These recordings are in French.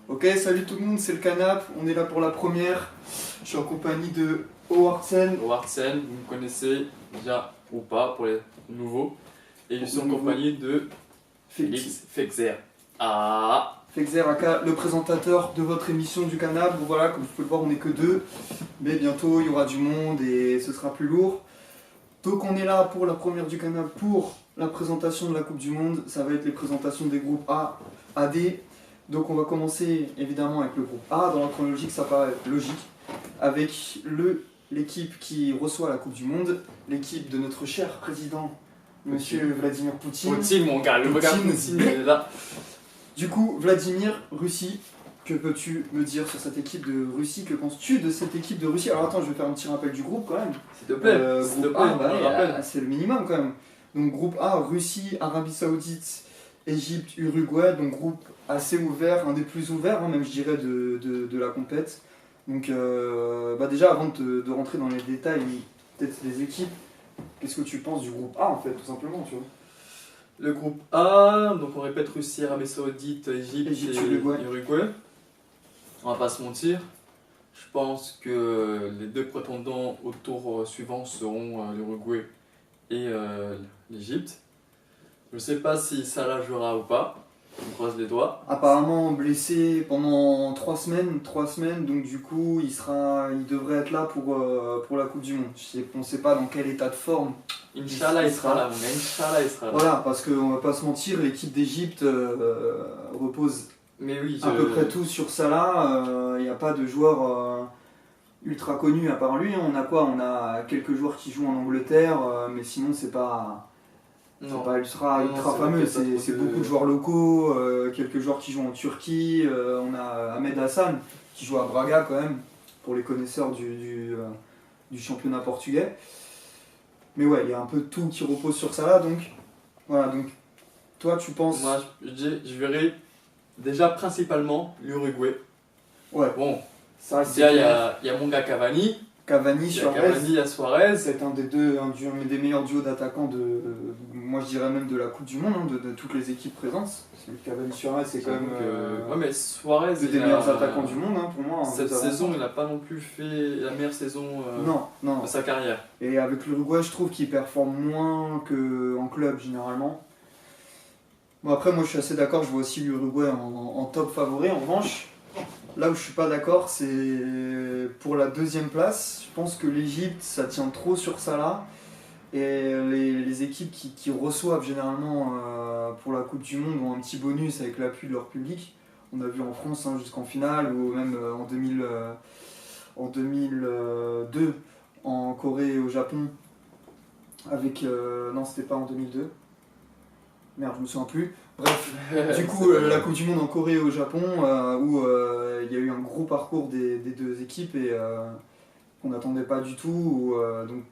Ok, salut tout le monde, c'est le Canap, on est là pour la première. Je suis en compagnie de Howardsen. Howardsen, vous me connaissez bien ou pas pour les nouveaux. Et je suis en Nouveau. compagnie de Félix Fexer. Ah, Fexer Aka, le présentateur de votre émission du Canap. Voilà, comme vous pouvez le voir, on n'est que deux. Mais bientôt, il y aura du monde et ce sera plus lourd. Donc on est là pour la première du Canap, pour la présentation de la Coupe du Monde. Ça va être les présentations des groupes A, AD. Donc on va commencer évidemment avec le groupe A, dans la chronologie, ça paraît logique, avec l'équipe qui reçoit la Coupe du Monde, l'équipe de notre cher président, monsieur Vladimir Poutine. Poutine, mon gars, le gars Poutine, il est là. Du coup, Vladimir, Russie, que peux-tu me dire sur cette équipe de Russie? Que penses-tu de cette équipe de Russie? Alors attends, je vais faire un petit rappel du groupe quand même. S'il te plaît, s'il te Groupe plaît, A, bah, on le rappelle. c'est le minimum quand même. Donc groupe A, Russie, Arabie Saoudite, Égypte, Uruguay, donc groupe assez ouvert, un des plus ouverts, hein, même je dirais, de la compète. Donc déjà, avant de rentrer dans les détails, peut-être des équipes, qu'est-ce que tu penses du groupe A en fait, tout simplement, tu vois? Le groupe A, donc on répète Russie, Arabie Saoudite, Égypte et Uruguay. On va pas se mentir. Je pense que les deux prétendants au tour suivant seront l'Uruguay et l'Égypte. Je ne sais pas si Salah jouera ou pas. On croise les doigts. Apparemment blessé pendant 3 semaines, donc du coup il devrait être là pour la Coupe du Monde. On ne sait pas dans quel état de forme. Inch'Allah il sera là, mon gars. Inch'Allah il sera là. Voilà, parce qu'on va pas se mentir, l'équipe d'Égypte repose Mais oui, à peu près tout sur Salah. Il n'y a pas de joueur ultra connu à part lui. On a quoi? On a quelques joueurs qui jouent en Angleterre, mais sinon c'est pas ultra fameux. C'est beaucoup de joueurs locaux, quelques joueurs qui jouent en Turquie. On a Ahmed Hassan qui joue à Braga quand même, pour les connaisseurs du championnat portugais. Mais ouais, il y a un peu tout qui repose sur Salah, donc voilà. Donc toi tu penses? Moi je verrai déjà principalement l'Uruguay. Ouais. Bon, ça il y a mon gars Cavani. Cavani, Suarez. Il y a Suarez. C'est un des meilleurs duos d'attaquants moi je dirais même de la Coupe du Monde, hein, de toutes les équipes présentes. Cavani, Suarez, c'est quand même ouais, mais Suarez, des meilleurs attaquants du monde, hein, pour moi. Cette saison, il n'a pas non plus fait la meilleure saison non. de sa carrière. Et avec l'Uruguay, je trouve qu'il performe moins qu'en club généralement. Bon, après, moi je suis assez d'accord, je vois aussi l'Uruguay en top favori. En revanche, là où je suis pas d'accord, c'est pour la deuxième place. Je pense que l'Égypte, ça tient trop sur Salah. Et les équipes qui reçoivent généralement pour la Coupe du Monde ont un petit bonus avec l'appui de leur public. On a vu en France, hein, jusqu'en finale, ou même en 2002 en Corée et au Japon. Non, c'était pas en 2002. Merde, je me souviens plus. Bref, du coup, la Coupe du Monde en Corée et au Japon, où il y a eu un gros parcours des deux équipes et qu'on n'attendait pas du tout. Donc,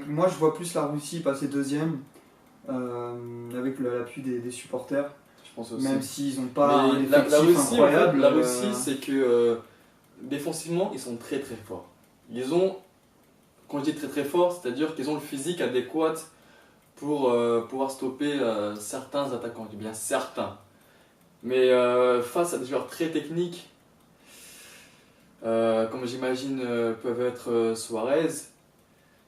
moi, je vois plus la Russie passer deuxième, avec l'appui des supporters. Je pense aussi. Même s'ils n'ont pas un la effectif Russie, incroyable. La Russie, c'est que défensivement, ils sont très très forts. Ils ont, quand je dis très très forts, c'est-à-dire qu'ils ont le physique adéquat pour pouvoir stopper certains attaquants, je dis bien certains. Mais face à des joueurs très techniques, comme j'imagine peuvent être Suarez,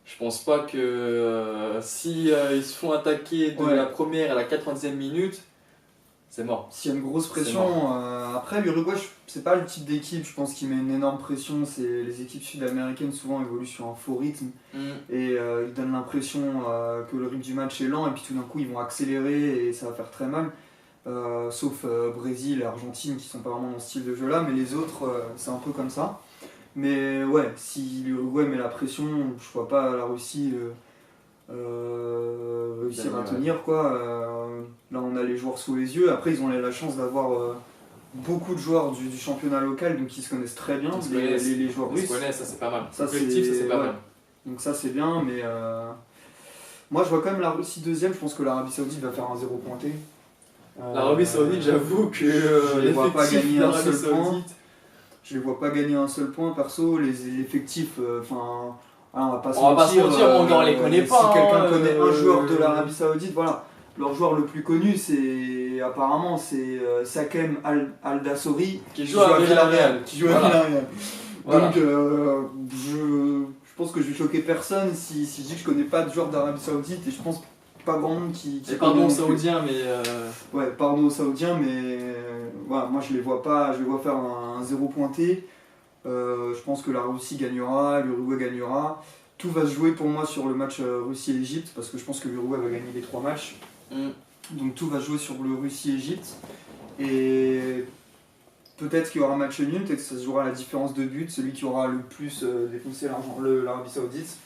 je pense pas que si ils se font attaquer de la première à la 90e minute, c'est mort. S'il y a une grosse pression, après l'Uruguay, c'est pas le type d'équipe, je pense, qui met une énorme pression. C'est les équipes sud-américaines souvent évoluent sur un faux rythme et ils donnent l'impression que le rythme du match est lent et puis tout d'un coup ils vont accélérer et ça va faire très mal. Sauf Brésil et Argentine qui sont pas vraiment dans ce style de jeu là, mais les autres c'est un peu comme ça. Mais ouais, si l'Uruguay met la pression, je vois pas la Russie réussir à tenir quoi. Là on a les joueurs sous les yeux. Après ils ont la chance d'avoir beaucoup de joueurs du championnat local, donc ils se connaissent très bien, les joueurs russes. Ils se connaissent, ça c'est pas mal. Ça, collectif, ça c'est pas mal. Donc ça c'est bien, mais moi je vois quand même la Russie deuxième. Je pense que l'Arabie Saoudite va faire un 0 pointé. L'Arabie Saoudite, j'avoue que je les vois pas gagner un seul point. Je les vois pas gagner un seul point perso. Les effectifs, on va pas se mentir, mon gars, on les connaît pas. Si quelqu'un connaît un joueur de l'Arabie Saoudite, voilà. Leur joueur le plus connu c'est et apparemment c'est Sakem Al-Dassori Qui joue à Villarreal. Qui joue à Voilà. Villarreal. Voilà. Donc je pense que je vais choquer personne si je dis que je connais pas de joueur d'Arabie Saoudite et je pense pas grand monde qui Et connaît pardon non aux plus. Saoudiens, mais Ouais, pardon aux Saoudiens, mais voilà, moi je les vois pas, je les vois faire un zéro pointé. Je pense que la Russie gagnera, l'Uruguay gagnera. Tout va se jouer pour moi sur le match Russie-Égypte parce que je pense que l'Uruguay va gagner les 3 matchs. Donc tout va se jouer sur le Russie-Égypte. Et peut-être qu'il y aura un match nul, peut-être que ça se jouera à la différence de but, celui qui aura le plus défoncé l'Arabie Saoudite.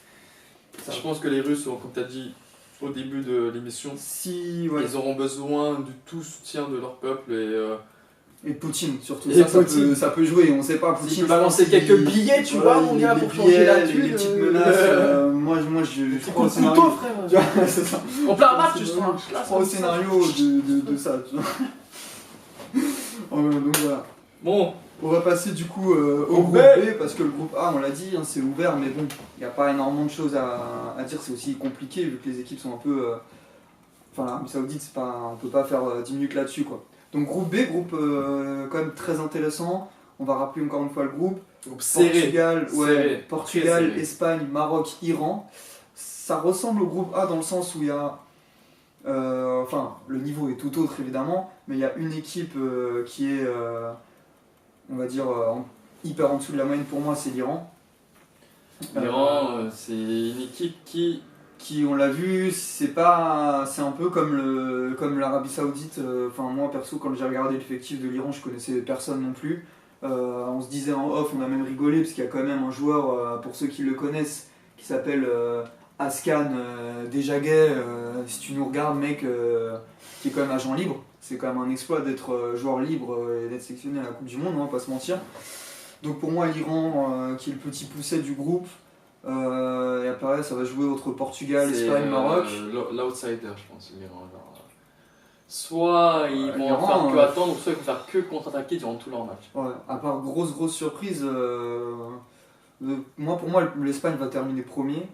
je pense que les Russes, comme tu as dit au début de l'émission, Si, ouais. ils auront besoin du tout soutien de leur peuple Et Poutine surtout, Et ça Poutine. ça peut jouer, on sait pas. S'il Poutine, peut balancer je pense quelques qu'il- billets, tu voilà, vois, mon il- gars, les pour billets, changer la les thune. petites menaces. Moi, je C'est prends coup au de scénario. couteau, frère. Tu vois, c'est ça. En plein match, C'est je vrai. sens. Je prends au scénario de ça. Tu vois. Donc voilà. Bon, On va passer du coup au Groupe groupe B. B parce que le groupe A, on l'a dit, hein, c'est ouvert, mais bon, il n'y a pas énormément de choses à dire. C'est aussi compliqué vu que les équipes sont un peu. Enfin, l'Arabie Saoudite, c'est pas, on peut pas faire 10 minutes là-dessus, quoi. Donc groupe B, groupe quand même très intéressant. On va rappeler encore une fois le groupe. groupe serré. Portugal, Serré, Portugal, très serré. Espagne, Maroc, Iran. Ça ressemble au groupe A dans le sens où il y a. Enfin, le niveau est tout autre évidemment, mais il y a une équipe qui est, on va dire, hyper en dessous de la moyenne pour moi, c'est l'Iran. L'Iran, c'est une équipe qui. Qui, on l'a vu, c'est un peu comme l'Arabie Saoudite. Enfin, moi perso, quand j'ai regardé l'effectif de l'Iran, je connaissais personne non plus. On se disait en off, on a même rigolé parce qu'il y a quand même un joueur, pour ceux qui le connaissent, qui s'appelle Askan Dejagay. Si tu nous regardes, mec, qui est quand même agent libre. C'est quand même un exploit d'être joueur libre et d'être sélectionné à la Coupe du Monde, on va pas se mentir. Donc pour moi, l'Iran, qui est le petit pousset du groupe. Et après, ça va jouer entre Portugal, c'est, Espagne, Maroc. L'outsider, je pense, l'Iran. Soit ils vont l'Iran, faire que attendre, soit ils vont faire que contre-attaquer durant tout leur match. Ouais, à part grosse surprise, pour moi, l'Espagne va terminer premier.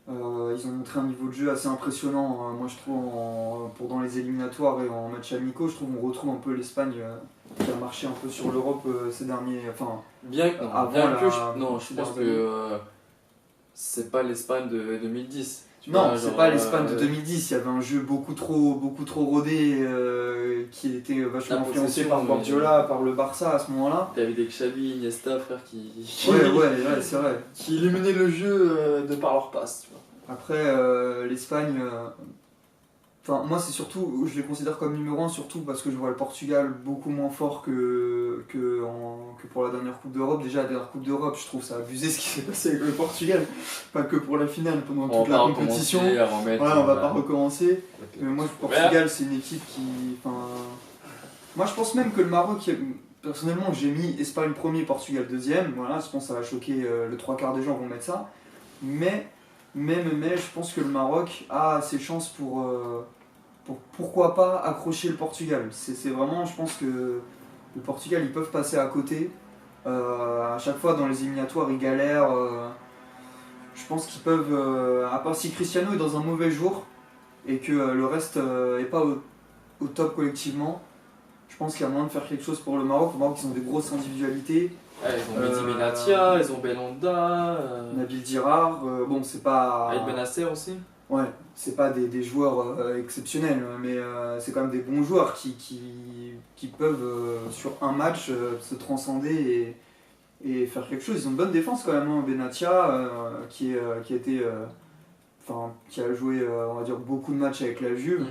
Ils ont montré un niveau de jeu assez impressionnant, moi je trouve, pour dans les éliminatoires et en match amicaux. Je trouve qu'on retrouve un peu l'Espagne qui a marché un peu sur l'Europe ces derniers. Enfin, Bien, avant bien la- que je pense dernières que c'est pas l'Espagne de 2010. Tu non, vois, c'est genre, pas l'Espagne de 2010. Il y avait un jeu beaucoup trop rodé qui était vachement La influencé possession, par mais- Guardiola, par le Barça à ce moment-là. T'avais des Xavi, Iniesta, frère, Ouais, c'est vrai. qui illuminaient le jeu de par leur passe. Tu vois. Après, l'Espagne, enfin, moi c'est surtout, je les considère comme numéro 1 surtout parce que je vois le Portugal beaucoup moins fort que pour la dernière Coupe d'Europe. Déjà, la dernière Coupe d'Europe, je trouve ça abusé ce qui s'est passé avec le Portugal, pas que pour la finale, pendant On toute va la pas compétition. recommencer à remettre. Voilà, on va pas recommencer. Ok. Mais moi, le Portugal, c'est une équipe qui. Enfin, moi, je pense même que le Maroc, personnellement, j'ai mis Espagne premier, Portugal deuxième. Voilà, je pense que ça va choquer le 3/4 des gens vont mettre ça. Mais, je pense que le Maroc a ses chances pour pourquoi pas accrocher le Portugal. C'est vraiment, je pense que le Portugal, ils peuvent passer à côté. À chaque fois, dans les éliminatoires, ils galèrent. Je pense qu'ils peuvent, à part si Cristiano est dans un mauvais jour et que le reste n'est pas au top collectivement, je pense qu'il y a moyen de faire quelque chose pour le Maroc. Le Maroc, ils ont des grosses individualités. Ouais, ils ont Mehdi Benatia, ils ont Belanda, Nabil Dirar, bon, c'est pas. Aïd Benasser aussi. Ouais, c'est pas des joueurs exceptionnels, mais c'est quand même des bons joueurs qui peuvent, sur un match, se transcender et faire quelque chose. Ils ont une bonne défense quand même, hein. Benatia, qui a été. Qui a joué, on va dire, beaucoup de matchs avec la Juve.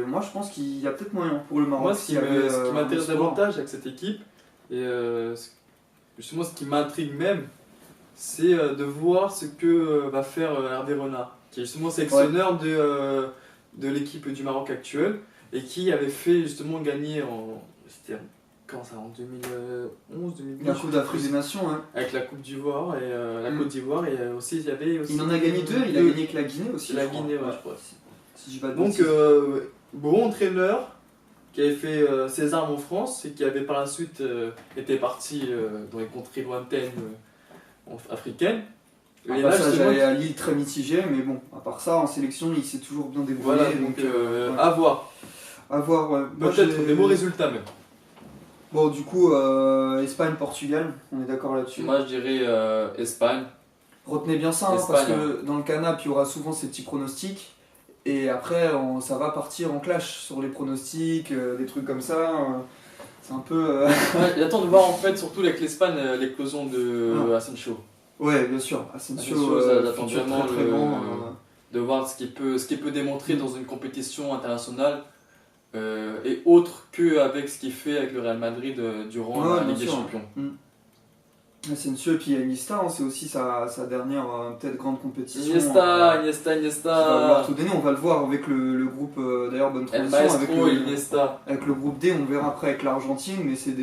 Moi, je pense qu'il y a peut-être moyen pour le Maroc. Moi, ce qui m'intéresse un espoir. davantage avec cette équipe, et justement ce qui m'intrigue même, c'est de voir ce que va faire Hervé Renard, qui est justement sélectionneur de l'équipe du Maroc actuelle, et qui avait fait justement gagner c'était quand ça, en 2011, 2012 La Coupe d'Afrique des Nations, hein. avec la Coupe d'Ivoire et la Côte d'Ivoire, et aussi il y avait aussi. Il en a gagné deux, il a gagné avec la Guinée aussi. La je crois. Guinée, ouais, je crois. Si je dis pas de Donc, bêtises. bon entraîneur qui avait fait ses armes en France et qui avait par la suite été parti dans les contrées lointaines africaines. Un Et là, passage justement, à Lille très mitigé, mais bon, à part ça, en sélection, il s'est toujours bien débrouillé. voilà, donc ouais. à voir. À voir, ouais. Moi, Peut-être j'ai- des beaux résultats même. Bon, du coup, Espagne-Portugal, on est d'accord là-dessus. Moi, je dirais Espagne. Retenez bien ça, hein, Espagne, parce que dans le canap, il y aura souvent ces petits pronostics. Et après, ça va partir en clash sur les pronostics, des trucs comme ça. C'est un peu. Ouais, et attends de voir en fait, surtout avec l'Espagne, l'éclosion de Asensio. Ouais, bien sûr. Asensio, Asensio, ça attend futur vraiment très grand. de voir ce qu'il peut démontrer dans une compétition internationale et autre qu'avec ce qu'il fait avec le Real Madrid durant Ouais, la bien Ligue des sûr. Champions. Asensio et puis Iniesta, hein, c'est aussi sa dernière peut-être grande compétition. Iniesta, Qui va vouloir Iniesta, tout donner. On va le voir avec le groupe, d'ailleurs, bonne El transition. Avec Maestro, Iniesta. avec le groupe D, on verra après avec l'Argentine, mais c'est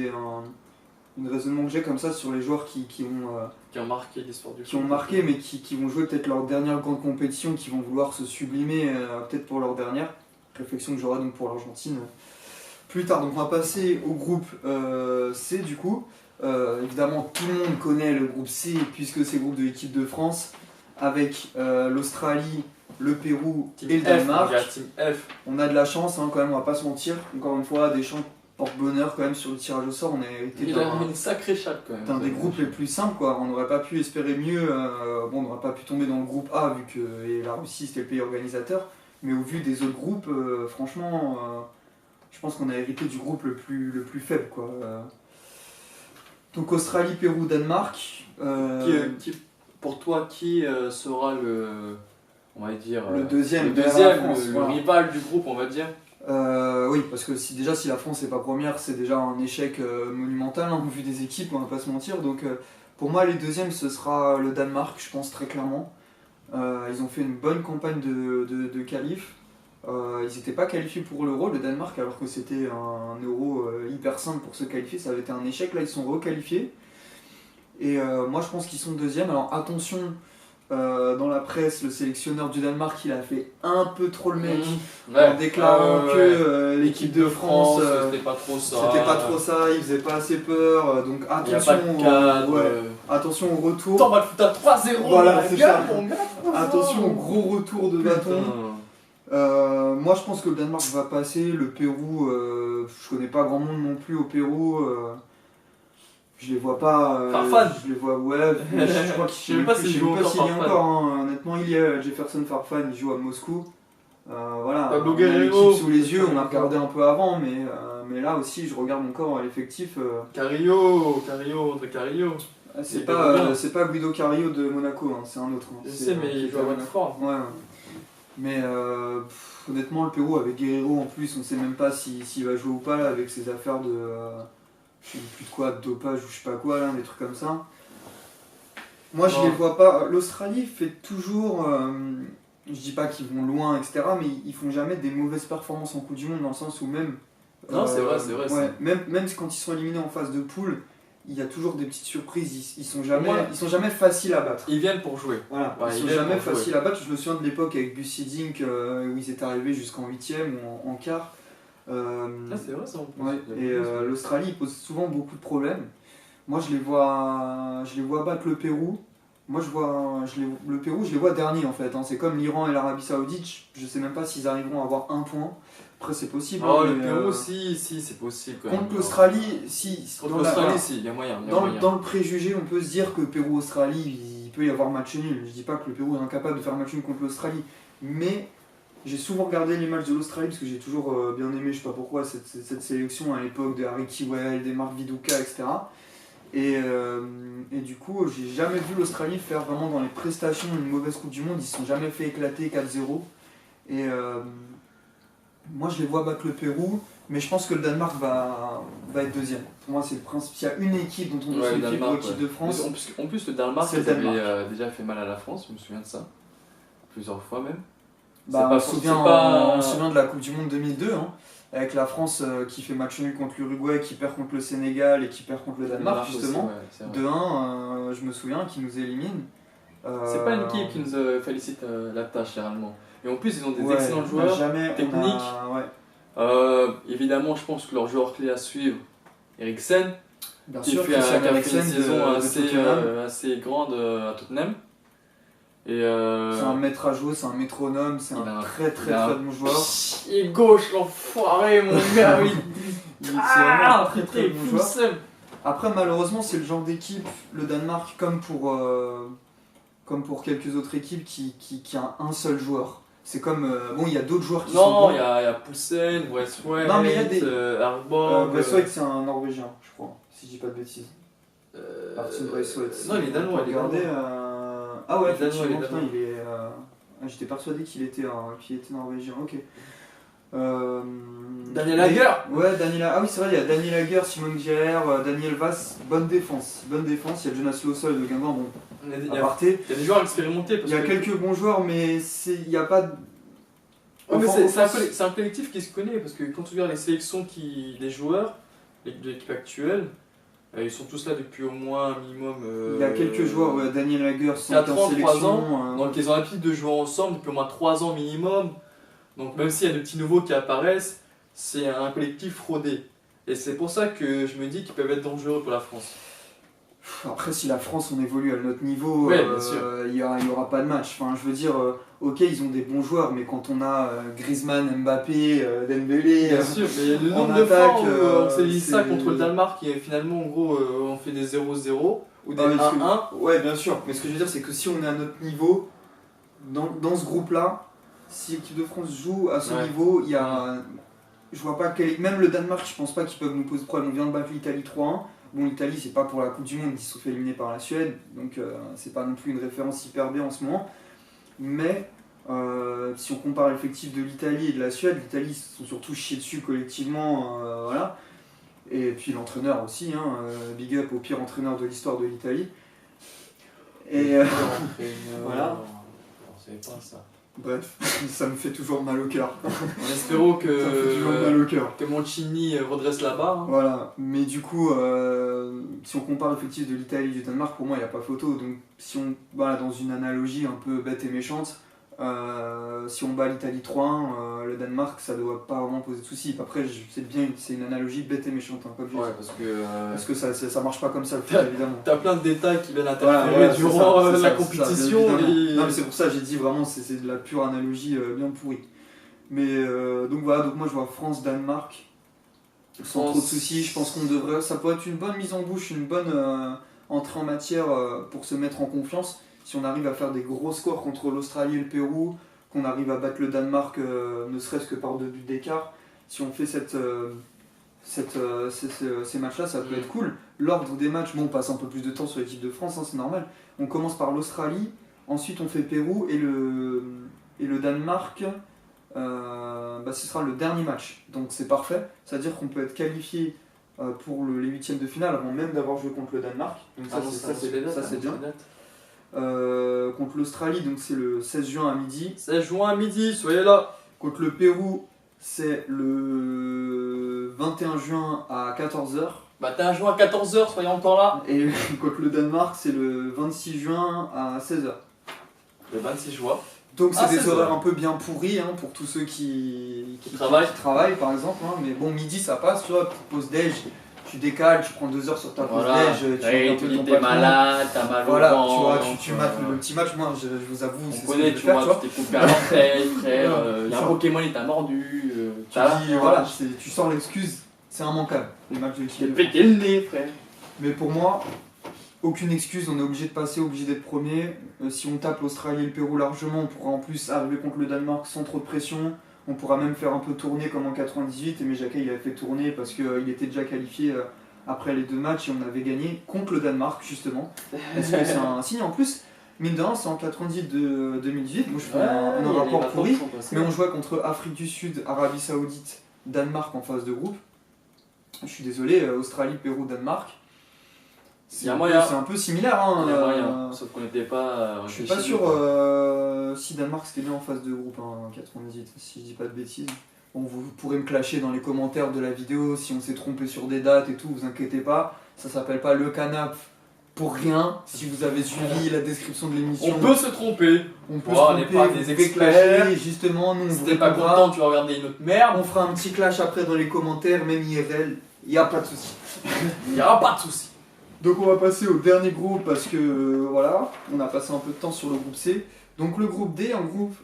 une raisonnement que j'ai comme ça sur les joueurs qui Qui ont marqué l'histoire du ont marqué, mais qui vont jouer peut-être leur dernière grande compétition, qui vont vouloir se sublimer peut-être pour leur dernière. Réflexion que j'aurai donc pour l'Argentine plus tard. Donc on va passer au groupe C du coup. Évidemment, tout le monde connaît le groupe C puisque c'est le groupe de l'équipe de France avec l'Australie, le Pérou Team et le F, Danemark. mon gars, Team F. On a de la chance hein, quand même, on va pas se mentir. Encore une fois, Deschamps porte bonheur quand même sur le tirage au sort. On a été Il a une sacrée chatte quand même. d'un des groupes les plus simples, quoi. On n'aurait pas pu espérer mieux. Bon, on n'aurait pas pu tomber dans le groupe A vu que la Russie c'était le pays organisateur. Mais au vu des autres groupes, franchement, je pense qu'on a hérité du groupe le plus faible, quoi. Donc Australie, Pérou, Danemark. Pour toi, qui sera on va dire, Le deuxième, le, derrière la France, le voilà. rival du groupe, on va dire. Oui, parce que si la France n'est pas première, c'est déjà un échec monumental hein, au vu des équipes, on va pas se mentir. Donc pour moi, les deuxièmes, ce sera le Danemark, je pense très clairement. Ils ont fait une bonne campagne de qualif. Ils n'étaient pas qualifiés pour l'Euro, le Danemark, alors que c'était un Euro hyper simple pour se qualifier. Ça avait été un échec, là ils sont requalifiés. Et moi je pense qu'ils sont deuxièmes. Alors attention, dans la presse, le sélectionneur du Danemark, il a fait un peu trop le mec en déclarant que l'équipe de France, c'était pas trop ça. c'était pas trop ça, il faisait pas assez peur. Donc Il y a attention, pas de cadre. attention au retour. Attends, on va le foutre à 3-0. Voilà, c'est ça. Mon gars, 3-0. Attention au gros retour de bâton. Moi je pense que le Danemark va passer, le Pérou, je connais pas grand monde non plus au Pérou, je les vois pas. Farfan. Je les vois, ouais, je crois qu'il Je sais pas s'il joue encore, y est Farfan. encore. Hein. Honnêtement, il y a Jefferson Farfan, il joue à Moscou. Voilà, Pablo on a Guerrero. l'équipe sous les yeux, on a regardé un peu avant, mais là aussi je regarde encore l'effectif. André Carrillo. C'est Il pas, est bien. c'est pas Guido Carillo de Monaco, hein, c'est un autre. Hein. Je C'est, sais, mais qui il était joue à à Monaco. Watford. Ouais, ouais. Mais honnêtement, le Pérou avec Guerrero en plus, on sait même pas s'il va jouer ou pas là, avec ses affaires de. Je sais plus de quoi, de dopage ou je sais pas quoi, là, des trucs comme ça. Moi, je Ouais. les vois pas. L'Australie fait toujours. Je dis pas qu'ils vont loin, etc., mais ils font jamais des mauvaises performances en Coupe du Monde dans le sens où même. Non, c'est vrai, ouais, ça. même quand ils sont éliminés en phase de poule, il y a toujours des petites surprises. Ils sont jamais, Ouais. ils sont jamais faciles à battre. Ils viennent pour jouer. Voilà, Ouais, ils ils sont viennent jamais pour jouer. faciles à battre. Je me souviens de l'époque avec Bussy Dink où ils étaient arrivés jusqu'en 8ème ou en quart. C'est vrai ça. Ouais, et l'Australie pose souvent beaucoup de problèmes. Moi je les vois battre le Pérou. Moi le Pérou je les vois dernier en fait. Hein. C'est comme l'Iran et l'Arabie Saoudite. Je sais même pas s'ils arriveront à avoir un point. Après c'est possible. Oh, hein, le mais, Pérou, si, c'est possible quand même. contre l'Australie, si. Contre dans la- l'Australie, voilà. si, il y a moyen. Dans le préjugé, on peut se dire que Pérou-Australie, il peut y avoir match nul. Je dis pas que le Pérou est incapable de faire match nul contre l'Australie, mais j'ai souvent regardé les matchs de l'Australie parce que j'ai toujours bien aimé, je sais pas pourquoi, cette sélection à l'époque de Harry Kewell, des Mark Viduka, etc. Et du coup, j'ai jamais vu l'Australie faire vraiment dans les prestations une mauvaise Coupe du Monde. Ils se sont jamais fait éclater 4-0. Et moi, je les vois battre le Pérou. Mais je pense que le Danemark va être deuxième. Pour moi, c'est le principe. S'il y a une équipe dont on doit se méfier pour l'équipe de France, En plus, le Danemark, c'est le ils avaient Danemark. déjà fait mal à la France, je me souviens de ça. Plusieurs fois même. on se souvient de la Coupe du Monde 2002, hein, avec la France qui fait match nul contre l'Uruguay, qui perd contre le Sénégal et qui perd contre le Danemark, justement. Aussi, ouais, c'est vrai. 2-1, je me souviens, qui nous élimine. C'est pas une équipe qui nous félicite la tâche, généralement. Et en plus, ils ont des ouais, excellents joueurs. techniques. Évidemment, je pense que leur joueur clé à suivre, Eriksen, Bien qui sûr, fait une saison de Tottenham. assez grande à Tottenham. Et C'est un maître à jouer, c'est un métronome, c'est un très bon joueur. Il est gauche, l'enfoiré, mon gars, oui. C'est vraiment un très bon joueur. seum. Après, malheureusement, c'est le genre d'équipe, le Danemark, comme pour quelques autres équipes, qui a un seul joueur. C'est comme. Bon, il y a d'autres joueurs qui sont Non, bons. il y a Poulsen, Braithwaite, Non, mais il y a des- Arborg. Braithwaite, c'est un Norvégien, je crois, si je dis pas de bêtises. Martin Braithwaite. Non, il est danois, il est Regardez. danois. Ah ouais, Il est danois, effectivement, il est putain, danois. il est. J'étais persuadé qu'il était norvégien, ok. Daniel Lager. Ouais, Ah oui, c'est vrai, il y a Daniel Lager, Simon Gierre, Daniel Vass, bonne défense. Il y a Jonas Lossol de Guingamp, bon, Il y aparté. a des joueurs expérimentés. Parce Il y a que... quelques bons joueurs, mais il n'y a pas de. Ouais, mais Offense- c'est un collectif qui se connaît parce que quand tu regardes les sélections des joueurs de l'équipe actuelle, ils sont tous là depuis au moins un minimum. Il y a quelques joueurs, ouais, Daniel Lager, sont 4 en ans, 3 sélection. ans. Donc ils ont l'habitude de jouer ensemble depuis au moins 3 ans minimum. Donc même s'il y a de petits nouveaux qui apparaissent, c'est un collectif rodé. Et c'est pour ça que je me dis qu'ils peuvent être dangereux pour la France. Après, si la France on évolue à notre niveau, Ouais, bien sûr. il y aura pas de match. Enfin, je veux dire, ok, ils ont des bons joueurs, mais quand on a Griezmann, Mbappé, Dembélé, Bien sûr, mais le en nombre de attaque, fois où on s'est dit ça c'est- contre le Danemark et finalement en gros on fait des 0-0 ou des Ah, mais ce 1-1. ouais, bien sûr. Mais ce que je veux dire, c'est que si on est à notre niveau, dans ce groupe-là, si l'équipe de France joue à ce Ouais. niveau, il y a. Je vois pas même le Danemark, je pense pas qu'ils peuvent nous poser problème. On vient de battre l'Italie 3-1. Bon, l'Italie, c'est pas pour la Coupe du Monde, ils se sont fait éliminer par la Suède, donc c'est pas non plus une référence hyper bien en ce moment. Mais si on compare l'effectif de l'Italie et de la Suède, l'Italie se sont surtout chiés dessus collectivement, voilà. Et puis l'entraîneur aussi, hein, big up au pire entraîneur de l'histoire de l'Italie. Et voilà. On savait pas ça. bref, ça me fait toujours mal au cœur. En espérant Ça me fait toujours mal au cœur. que Mancini redresse la barre. Hein. Voilà, mais du coup, si on compare l'effectif de l'Italie et du Danemark, pour moi, il n'y a pas photo. Donc, si on, voilà, dans une analogie un peu bête et méchante, si on bat l'Italie 3-1, le Danemark, ça ne doit pas vraiment poser de soucis. Après, c'est une analogie bête et méchante, hein, comme je dis. Ouais, parce que Parce que ça marche pas comme ça, le foot, évidemment. t'as plein de détails qui viennent Voilà, interférer ouais, c'est durant ça, c'est la ça, compétition. bien évidemment. Et... Non, mais c'est pour ça que j'ai dit vraiment, c'est de la pure analogie bien pourrie. Mais donc voilà, donc moi je vois France-Danemark sans trop de soucis. Je pense qu'on devrait, ça peut être une bonne mise en bouche, une bonne entrée en matière pour se mettre en confiance. Si on arrive à faire des gros scores contre l'Australie et le Pérou, qu'on arrive à battre le Danemark ne serait-ce que par 2 buts d'écart, si on fait ces matchs-là, ça peut être cool. L'ordre des matchs, bon, on passe un peu plus de temps sur l'équipe de France, hein, c'est normal. On commence par l'Australie, ensuite on fait Pérou et le Danemark, ce sera le dernier match. Donc c'est parfait, c'est-à-dire qu'on peut être qualifié pour les huitièmes de finale avant même d'avoir joué contre le Danemark. Donc ça c'est bien. Contre l'Australie, donc c'est le 16 juin à midi. 16 juin à midi, soyez là. Contre le Pérou, c'est le 21 juin à 14h. Bah t'as un juin à 14h, soyez encore là. Et contre le Danemark, c'est le 26 juin à 16h. Le 26 juin. Donc c'est des 16 horaires heures. un peu bien pourris hein, pour tous ceux qui travaillent. par exemple. Hein. Mais bon, midi ça passe, tu vois, pause déj, tu décales, tu prends 2 heures sur ta pause Voilà. déj, tu regardes un peu ton t'es patron. malade, t'as mal au Voilà, ventre. tu vois, tu mates le petit match. Moi, je vous avoue, On c'est ce que connaît, je tu vais faire, vois, tu t'es coupé à l'entrée, frère. Voilà. Il y a un Pokémon, il t'a mordu. Tu dis, voilà, tu sors l'excuse, c'est immanquable, les matchs de Tu t'es l'équipe. pété le nez, frère. Mais pour moi, aucune excuse, on est obligé de passer, obligé d'être premier. Si on tape l'Australie et le Pérou largement, on pourra en plus arriver contre le Danemark sans trop de pression. On pourra même faire un peu tourner comme en 98. Et mais Jacquet, il avait fait tourner parce qu'il était déjà qualifié après les 2 matchs et on avait gagné contre le Danemark, justement. Est-ce que c'est un signe en plus? Mine de rien, c'est en 98 de 2018. Moi, je fais un rapport pourri. Mais on jouait contre Afrique du Sud, Arabie Saoudite, Danemark en phase de groupe. Je suis désolé, Australie, Pérou, Danemark. Il y a moyen. C'est un peu similaire. Hein, Il y a moyen. Sauf qu'on n'était pas. je suis pas sûr si Danemark c'était bien en phase de groupe en 98, si je dis pas de bêtises. Bon, vous pourrez me clasher dans les commentaires de la vidéo si on s'est trompé sur des dates et tout, vous inquiétez pas. Ça s'appelle pas le canap pour rien. Si vous avez suivi la description de l'émission, On peut se tromper. on peut on se n'est tromper, pas vous des pouvez experts. clasher, justement, nous on Si vous t'es pas répondra. content, tu vas regarder une autre merde. On fera un petit clash après dans les commentaires, même IRL, y a pas de souci. Il n'y aura pas de soucis. Donc on va passer au dernier groupe parce que voilà, on a passé un peu de temps sur le groupe C. Donc le groupe D, un groupe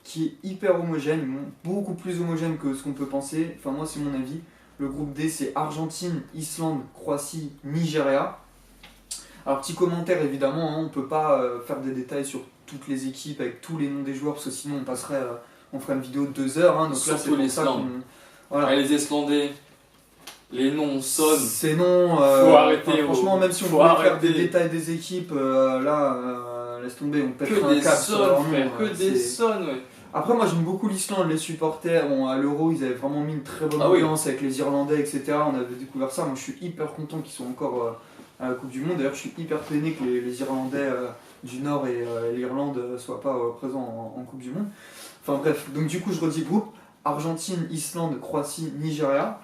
qui est hyper homogène, beaucoup plus homogène que ce qu'on peut penser. Enfin moi c'est mon avis. Le groupe D c'est Argentine, Islande, Croatie, Nigeria. Alors petit commentaire évidemment, hein, on peut pas faire des détails sur toutes les équipes avec tous les noms des joueurs parce que sinon on ferait une vidéo de 2 heures. Hein, donc là c'est Surtout pour ça l'Islande. voilà. Les Islandais, les noms sonnent. Ces noms, Faut arrêter, franchement, même si on faut voulait faire arrêter. des détails des équipes, laisse tomber, on pèterait Que un des câble sur leur sonnes, nom. frère, que des sonnes, ouais. Après, moi j'aime beaucoup l'Islande, les supporters. Bon, à l'Euro, ils avaient vraiment mis une très bonne Ah oui. ambiance avec les Irlandais, etc. On avait découvert ça. Moi je suis hyper content qu'ils soient encore à la Coupe du Monde. D'ailleurs, je suis hyper peiné que les Irlandais du Nord et l'Irlande soient pas présents en Coupe du Monde. Enfin bref, donc du coup, je redis groupe Argentine, Islande, Croatie, Nigeria.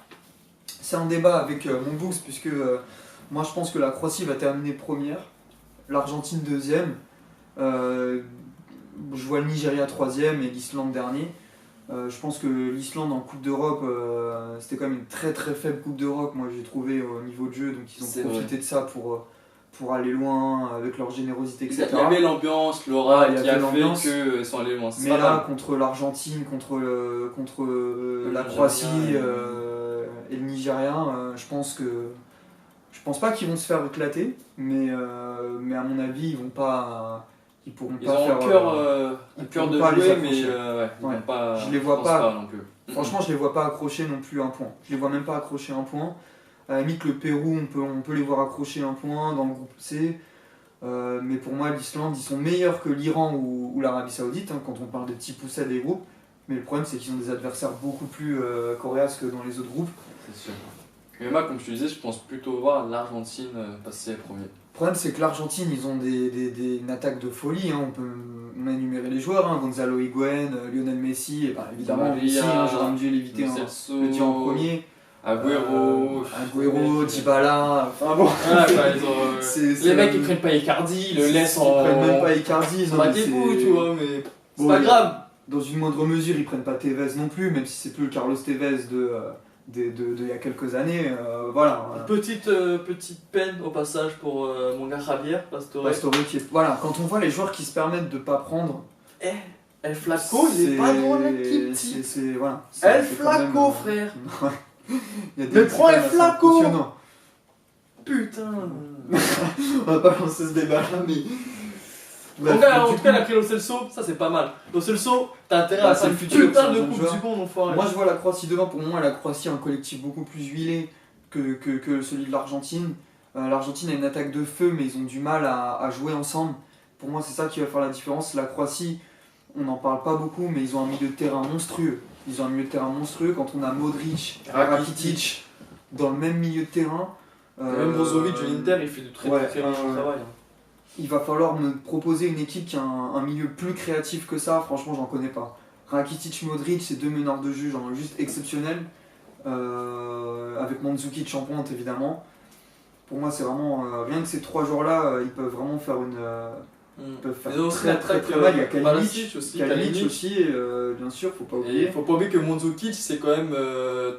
C'est un débat avec mon boost, puisque moi je pense que la Croatie va terminer première, l'Argentine deuxième, je vois le Nigeria troisième et l'Islande dernier. Je pense que l'Islande en Coupe d'Europe, c'était quand même une très très faible Coupe d'Europe, moi j'ai trouvé au niveau de jeu, donc ils C'est ont profité de ça pour aller loin avec leur générosité, etc. Il y avait l'ambiance, l'aura il y qui avait a fait l'ambiance. qu'ils sont allés loin. C'est Mais pas là, mal. contre l'Argentine, contre la Nigeria, Croatie et le Nigeria, je pense pas qu'ils vont se faire éclater, mais à mon avis, ils pourront Ils pas ont faire. un cœur de pas les jouer, accrocher. mais ouais, ils Ouais. vont pas. Je les vois pense pas. non plus. Franchement, je les vois pas accrocher non plus un point. Je les vois même pas accrocher un point. À la limite, le Pérou, on peut les voir accrocher un point dans le groupe C. Mais pour moi, l'Islande, ils sont meilleurs que l'Iran ou l'Arabie Saoudite, hein, quand on parle des petits poussets des groupes. Mais le problème, c'est qu'ils ont des adversaires beaucoup plus coriaces que dans les autres groupes. C'est sûr. Mais moi, comme je te disais, je pense plutôt voir l'Argentine passer premier. Le problème, c'est que l'Argentine, ils ont une attaque de folie. Hein. On a énuméré les joueurs, hein. Gonzalo Higuaín, Lionel Messi, et bah, évidemment Di Messi, Maria, j'aurais dû l'éviter, hein, Celso, le dire en premier. Agüero, Dybala, enfin bon. Ah, bah, ils ont, C'est- les mecs ils prennent pas Icardi, ils le laissent en. Ils prennent même pas Icardi, non, mais Battez-vous, c'est- tu vois, mais c'est Bon, pas grave. Dans une moindre mesure, ils prennent pas Tevez non plus, même si c'est plus le Carlos Tevez de il y a quelques années. Voilà. Petite peine au passage pour mon gars Javier Pastore. Pastore qui est- Voilà, quand on voit les joueurs qui se permettent de pas prendre. El Flaco, il est pas dans l'équipe, type. Voilà. El C'est quand même, Flaco, frère. Il y a Mais des prends El assez Flaco. impressionnants. Putain. On va pas lancer ce débat là, mais. Bref, En du tout cas, coup, la Lo Celso, ça c'est pas mal. Lo Celso, t'as intérêt Bah, à c'est faire le une futur, putain c'est un de jeune Coupe joueur. du Monde, enfoiré. moi je vois la Croatie devant. Pour moi, la Croatie a un collectif beaucoup plus huilé que celui de l'Argentine. L'Argentine a une attaque de feu, mais ils ont du mal à jouer ensemble. Pour moi, c'est ça qui va faire la différence. La Croatie, on n'en parle pas beaucoup, mais ils ont un milieu de terrain monstrueux. Ils ont un milieu de terrain monstrueux. Quand on a Modric, Rakitic dans le même milieu de terrain. Même Brozovic de l'Inter, il fait du très bon travail. Il va falloir me proposer une équipe qui a un milieu plus créatif que ça. Franchement, j'en connais pas. Rakitic, Modric, c'est deux meneurs de jeu genre juste exceptionnels. Avec Mandzukic en pointe, évidemment. Pour moi, c'est vraiment. Rien que ces trois joueurs-là, ils peuvent vraiment faire une. Ils peuvent faire Mais aussi très l'attaque, très mal. Il y a Palicic aussi. Kalinic aussi, bien sûr, faut pas Et oublier. il faut pas oublier que Mandzukic, c'est quand même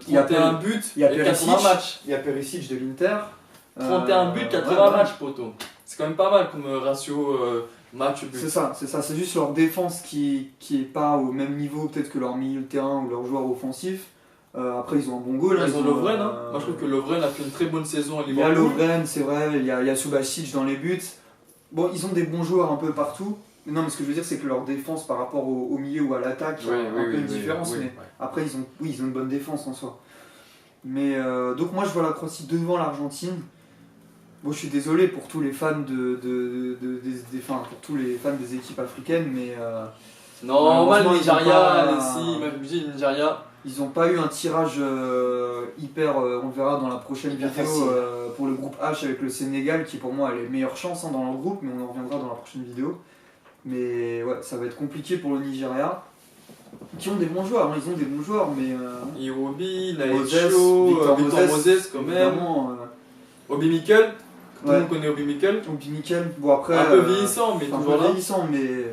Il y a 31 buts il y a et 80 Perisic. matchs. Il y a Perisic de l'Inter. 31 buts, 80 ouais, ouais. matchs, poto. C'est quand même pas mal comme ratio match-but. C'est ça. C'est juste leur défense qui est pas au même niveau peut-être que leur milieu de terrain ou leurs joueurs offensifs. Après, ils ont un bon goal. Ils ont Lovren, hein. Moi je trouve que Lovren a fait une très bonne saison à Il y a Liverpool. Lovren, c'est vrai, il y a Subasic dans les buts. Bon, ils ont des bons joueurs un peu partout. Non, mais ce que je veux dire, c'est que leur défense par rapport au milieu ou à l'attaque, il y a un peu une différence. Mais après, ils ont une bonne défense en soi. Mais donc, moi, je vois la Croatie devant l'Argentine. Bon, je suis désolé pour tous les fans pour tous les fans des équipes africaines, mais Non, mal malheureusement, ils ont Nigeria, pas- si, même je dis Nigeria. ils n'ont pas eu un tirage hyper. On le verra dans la prochaine Hyper vidéo facile. pour le groupe H avec le Sénégal, qui pour moi a les meilleures chances dans leur groupe, mais on en reviendra dans la prochaine vidéo. Mais ouais, ça va être compliqué pour le Nigeria, qui ont des bons joueurs. Hein, ils ont des bons joueurs, mais. Iwobi, Moses, Naecho, Victor Victor Moses quand même. évidemment, Obi Mikel, tout le Ouais. monde connaît Obi Mikel. Obi Mikel. Bon, après. Un peu vieillissant, mais un toujours peu là. vieillissant, mais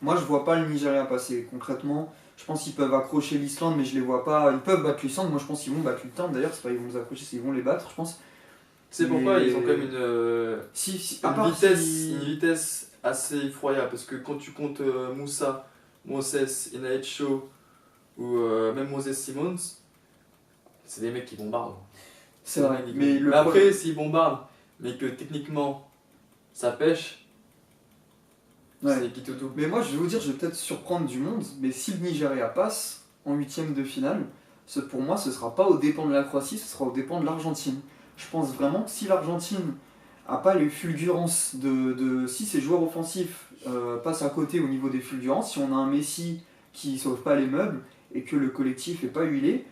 moi je vois pas le Nigeria passer concrètement. Je pense qu'ils peuvent accrocher l'Islande, mais je les vois pas. Ils peuvent battre l'Islande. Moi je pense qu'ils vont battre l'Islande. D'ailleurs, c'est pas ils vont les accrocher, c'est ils vont les battre, je pense. Tu sais pourquoi Mais- ils ont quand même une à part si- une vitesse assez effroyable. Parce que quand tu comptes Moussa, Moses, Inaecho ou même Moses Simons, c'est des mecs qui bombardent. C'est vrai. Mais après, s'ils bombardent, mais que techniquement ça pêche, Ouais. c'est qui tout double. Mais moi, je vais vous dire, je vais peut-être surprendre du monde, mais si le Nigeria passe en huitième de finale, pour moi, ce sera pas aux dépens de la Croatie, ce sera aux dépens de l'Argentine. Je pense vraiment que si l'Argentine a pas les fulgurances si ses joueurs offensifs passent à côté au niveau des fulgurances, si on a un Messi qui sauve pas les meubles et que le collectif est pas huilé,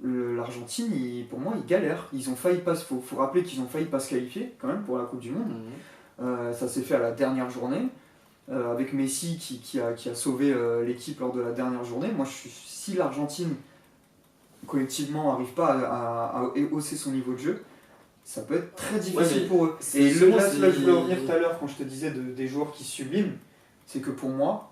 l'Argentine, pour moi, ils galèrent. Ils ont failli pas, faut rappeler qu'ils ont failli pas se qualifier quand même pour la Coupe du Monde. Ça s'est fait à la dernière journée. Avec Messi qui a sauvé l'équipe lors de la dernière journée. Moi, si l'Argentine, collectivement, n'arrive pas à hausser son niveau de jeu, ça peut être très difficile pour eux. Et là, je voulais revenir tout à l'heure quand je te disais des joueurs qui subliment, c'est que pour moi,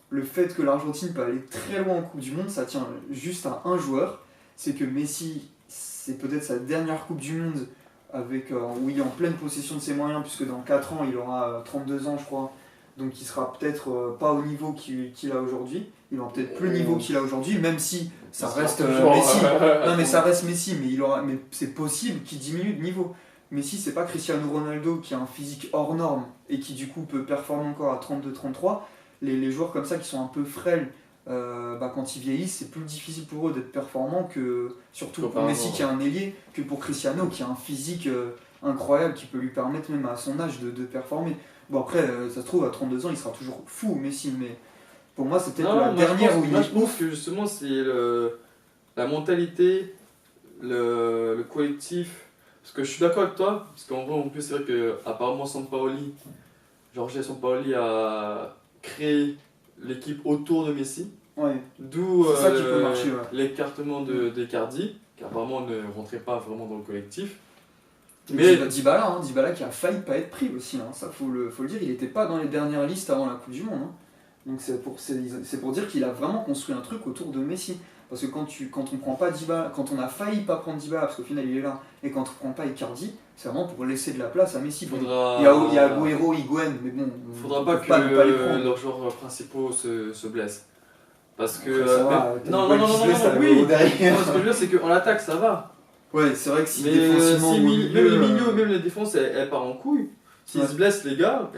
le fait que l'Argentine peut aller très loin en Coupe du Monde, ça tient juste à un joueur. C'est que Messi, c'est peut-être sa dernière Coupe du Monde où il est en pleine possession de ses moyens, puisque dans 4 ans, il aura 32 ans, je crois. Donc il sera peut-être pas au niveau qu'il a aujourd'hui. Il aura peut-être plus le niveau qu'il a aujourd'hui, même si ça reste Messi. Non mais ça reste Messi, mais c'est possible qu'il diminue de niveau. Messi, c'est pas Cristiano Ronaldo qui a un physique hors norme et qui du coup peut performer encore à 32-33. Les joueurs comme ça qui sont un peu frêles, quand ils vieillissent, c'est plus difficile pour eux d'être performants que surtout pour Messi qui a un ailier, que pour Cristiano qui a un physique incroyable qui peut lui permettre même à son âge de performer. Bon après, ça se trouve, à 32 ans, il sera toujours fou, Messi, mais pour moi, c'est peut-être la dernière où il est je pense que justement, c'est la mentalité, le collectif. Parce que je suis d'accord avec toi, parce qu'en vrai, en plus, c'est vrai qu'apparemment, Jorge Sampaoli a créé l'équipe autour de Messi. Ouais. D'où c'est ça qui peut marcher, l'écartement d'Icardi, qui apparemment ne rentrait pas vraiment dans le collectif. Mais Dybala qui a failli pas être pris aussi, ça faut le dire, il n'était pas dans les dernières listes avant la Coupe du Monde. Donc c'est pour dire qu'il a vraiment construit un truc autour de Messi. Parce que quand on prend pas Dybala, quand on a failli pas prendre Dybala parce qu'au final il est là, et quand on prend pas Icardi, c'est vraiment pour laisser de la place à Messi. Il y a Agüero, Higuain, mais bon. Faudra pas que leurs joueurs principaux se blessent. Parce que. Non, oui. Ce que je veux dire, c'est qu'en attaque ça va. Ouais, c'est vrai que si défensivement. Même les défenses, elles partent en couille. S'ils se blessent, les gars,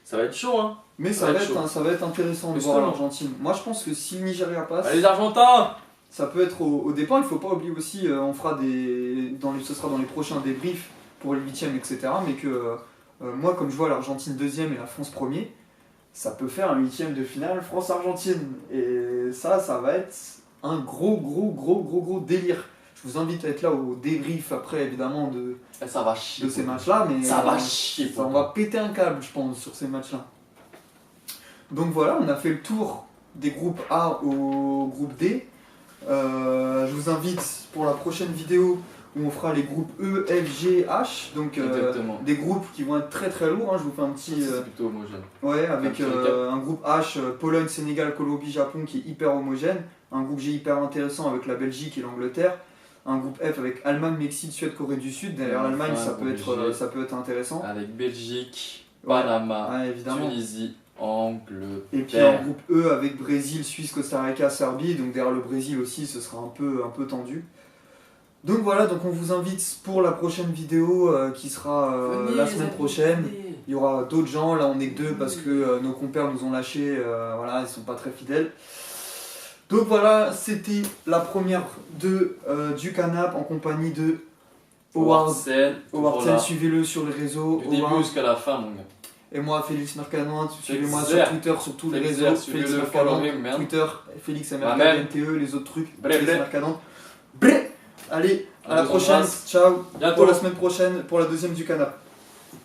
ça va être chaud, hein. Mais ça va être intéressant de voir l'Argentine. Moi, je pense que si le Nigeria passe. Allez, les Argentins! Ça peut être au départ, il faut pas oublier aussi, ce sera dans les prochains débriefs pour les 8e, etc. Mais que moi, comme je vois l'Argentine 2e et la France 1er, ça peut faire un 8e de finale France-Argentine. Et ça va être un gros délire. Je vous invite à être là au débrief après, évidemment, de ces matchs-là. Mais ça va chier. On va péter un câble, je pense, sur ces matchs-là. Donc voilà, on a fait le tour des groupes A au groupe D. Je vous invite pour la prochaine vidéo où on fera les groupes E, F, G, H. Donc des groupes qui vont être très très lourds. Je vous fais un petit. C'est plutôt homogène. Ouais, avec un groupe H, Pologne, Sénégal, Colombie, Japon qui est hyper homogène. Un groupe G hyper intéressant avec la Belgique et l'Angleterre. Un groupe F avec Allemagne, Mexique, Suède, Corée du Sud. Derrière l'Allemagne, ça peut être intéressant. Avec Belgique, Panama, Tunisie, Angleterre. Et puis un groupe E avec Brésil, Suisse, Costa Rica, Serbie. Donc derrière le Brésil aussi, ce sera un peu tendu. Donc voilà, donc on vous invite pour la prochaine vidéo qui sera la semaine prochaine. Il y aura d'autres gens, là on est que 2 parce que nos compères nous ont lâchés, voilà, ils sont pas très fidèles. Donc voilà, c'était la première du Canap en compagnie de Howard Sen, suivez-le sur les réseaux. Du début jusqu'à la fin, mon gars. Et moi, Félix Mercanointe, suivez-moi sur Twitter, sur tous les réseaux. Félix Mercanointe, Twitter, Félix MRKNTE, les autres trucs. Félix Mercanointe. Allez, à la prochaine. Ciao. Pour la semaine prochaine, pour la deuxième du Canap.